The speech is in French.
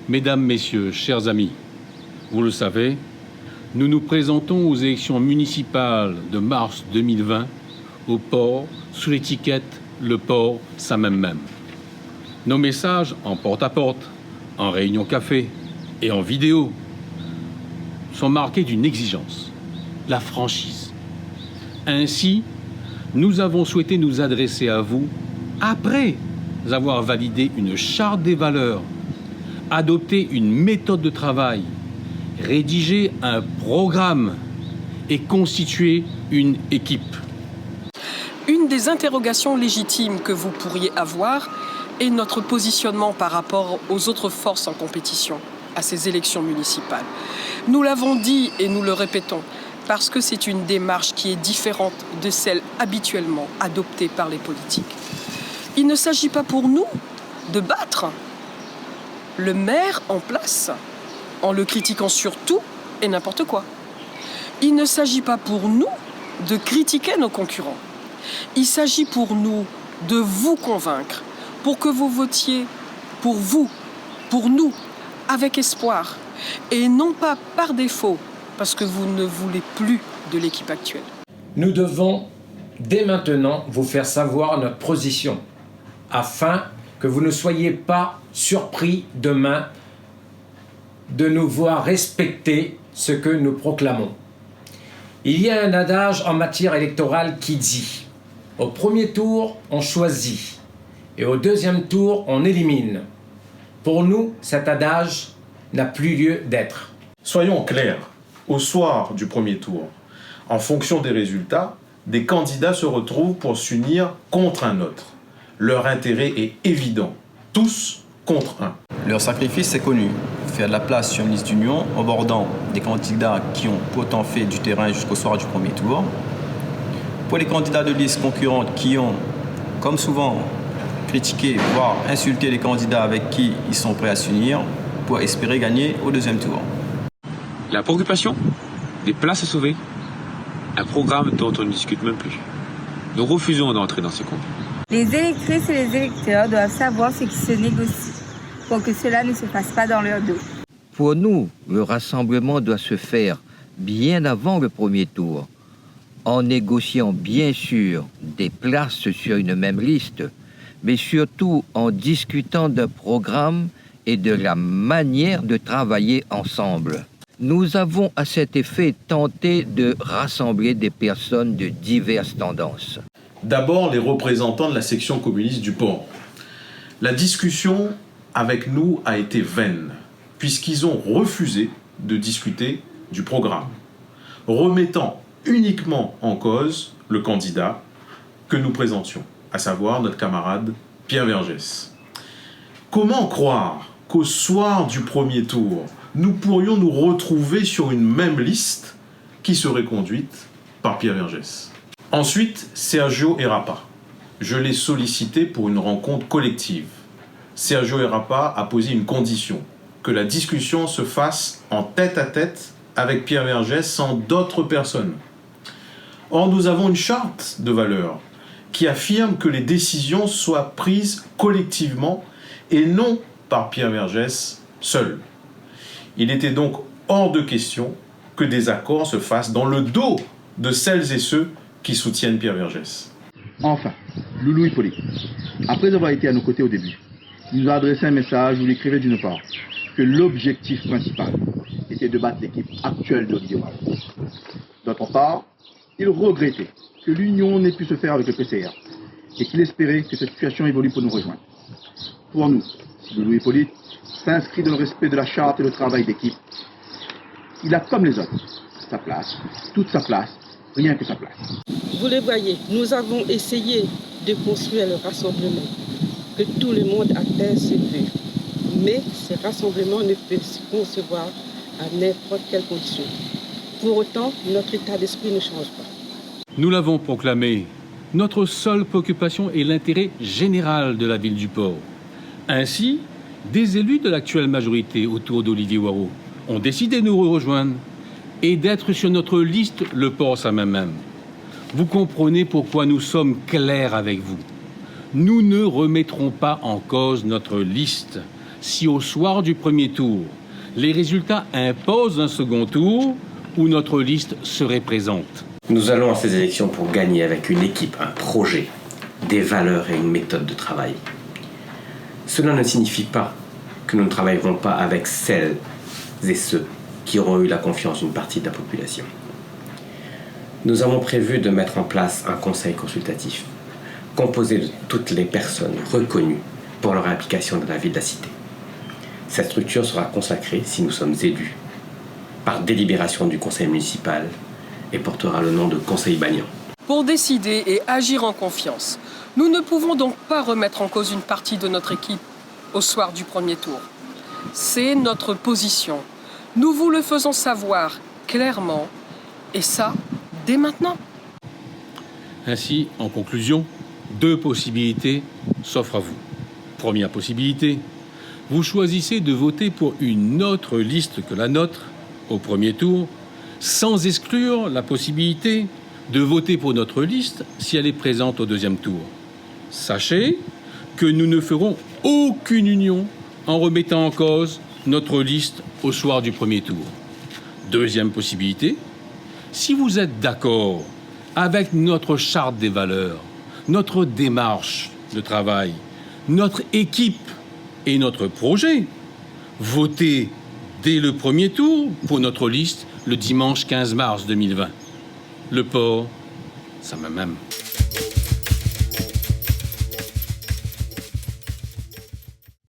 Mesdames, Messieurs, chers amis, vous le savez, nous nous présentons aux élections municipales de mars 2020 au port sous l'étiquette « Le port, ça m'aime ». Nos messages en porte-à-porte, en réunion café et en vidéo sont marqués d'une exigence, la franchise. Ainsi, nous avons souhaité nous adresser à vous après avoir validé une charte des valeurs, adopté une méthode de travail, rédigé un programme et constitué une équipe. Une des interrogations légitimes que vous pourriez avoir est notre positionnement par rapport aux autres forces en compétition à ces élections municipales. Nous l'avons dit et nous le répétons, parce que c'est une démarche qui est différente de celle habituellement adoptée par les politiques. Il ne s'agit pas pour nous de battre le maire en place en le critiquant sur tout et n'importe quoi. Il ne s'agit pas pour nous de critiquer nos concurrents. Il s'agit pour nous de vous convaincre pour que vous votiez pour vous, pour nous, avec espoir et non pas par défaut parce que vous ne voulez plus de l'équipe actuelle. Nous devons dès maintenant vous faire savoir notre position afin que vous ne soyez pas surpris demain de nous voir respecter ce que nous proclamons. Il y a un adage en matière électorale qui dit « Au premier tour, on choisit et au deuxième tour, on élimine ». Pour nous, cet adage n'a plus lieu d'être. Soyons clairs, au soir du premier tour, en fonction des résultats, des candidats se retrouvent pour s'unir contre un autre. Leur intérêt est évident, tous contre un. Leur sacrifice est connu, faire de la place sur une liste d'union en bordant des candidats qui ont pourtant fait du terrain jusqu'au soir du premier tour. Pour les candidats de liste concurrentes qui ont, comme souvent, critiqué, voire insulté les candidats avec qui ils sont prêts à s'unir pour espérer gagner au deuxième tour. La préoccupation, des places à sauver, un programme dont on ne discute même plus. Nous refusons d'entrer dans ces combats. Les électrices et les électeurs doivent savoir ce qui se négocie pour que cela ne se fasse pas dans leur dos. Pour nous, le rassemblement doit se faire bien avant le premier tour, en négociant bien sûr des places sur une même liste, mais surtout en discutant d'un programme et de la manière de travailler ensemble. Nous avons à cet effet tenté de rassembler des personnes de diverses tendances. D'abord, les représentants de la section communiste du port. La discussion avec nous a été vaine, puisqu'ils ont refusé de discuter du programme, remettant uniquement en cause le candidat que nous présentions, à savoir notre camarade Pierre Vergès. Comment croire qu'au soir du premier tour, nous pourrions nous retrouver sur une même liste qui serait conduite par Pierre Vergès? Ensuite, Sergio Errapa. Je l'ai sollicité pour une rencontre collective. Sergio Errapa a posé une condition, que la discussion se fasse en tête-à-tête avec Pierre Vergès sans d'autres personnes. Or, nous avons une charte de valeurs qui affirme que les décisions soient prises collectivement et non par Pierre Vergès seul. Il était donc hors de question que des accords se fassent dans le dos de celles et ceux qui soutiennent Pierre Vergès. Enfin, Loulou Hippolyte, après avoir été à nos côtés au début, il nous a adressé un message où il écrivait d'une part que l'objectif principal était de battre l'équipe actuelle d'Olivier Warou. D'autre part, il regrettait que l'union n'ait pu se faire avec le PCR et qu'il espérait que cette situation évolue pour nous rejoindre. Pour nous, si Loulou Hippolyte s'inscrit dans le respect de la charte et le travail d'équipe, il a comme les autres sa place, toute sa place, rien que sa place. Vous le voyez, nous avons essayé de construire le rassemblement, que tout le monde atteint ce but. Mais ce rassemblement ne peut se concevoir à n'importe quelle condition. Pour autant, notre état d'esprit ne change pas. Nous l'avons proclamé, notre seule préoccupation est l'intérêt général de la ville du port. Ainsi, des élus de l'actuelle majorité autour d'Olivier Warou ont décidé de nous rejoindre et d'être sur notre liste Le Port ça même. Vous comprenez pourquoi nous sommes clairs avec vous. Nous ne remettrons pas en cause notre liste, si au soir du premier tour, les résultats imposent un second tour où notre liste serait présente. Nous allons à ces élections pour gagner avec une équipe, un projet, des valeurs et une méthode de travail. Cela ne signifie pas que nous ne travaillerons pas avec celles et ceux qui auront eu la confiance d'une partie de la population. Nous avons prévu de mettre en place un conseil consultatif composé de toutes les personnes reconnues pour leur implication dans la vie de la cité. Cette structure sera consacrée, si nous sommes élus, par délibération du conseil municipal et portera le nom de Conseil Bagnan. Pour décider et agir en confiance, nous ne pouvons donc pas remettre en cause une partie de notre équipe au soir du premier tour. C'est notre position. Nous vous le faisons savoir clairement, et ça, dès maintenant. Ainsi, en conclusion, 2 possibilités s'offrent à vous. Première possibilité, vous choisissez de voter pour une autre liste que la nôtre au premier tour, sans exclure la possibilité de voter pour notre liste si elle est présente au deuxième tour. Sachez que nous ne ferons aucune union en remettant en cause notre liste au soir du premier tour. Deuxième possibilité, si vous êtes d'accord avec notre charte des valeurs, notre démarche de travail, notre équipe et notre projet, votez dès le premier tour pour notre liste le dimanche 15 mars 2020. Le port, ça m'aime.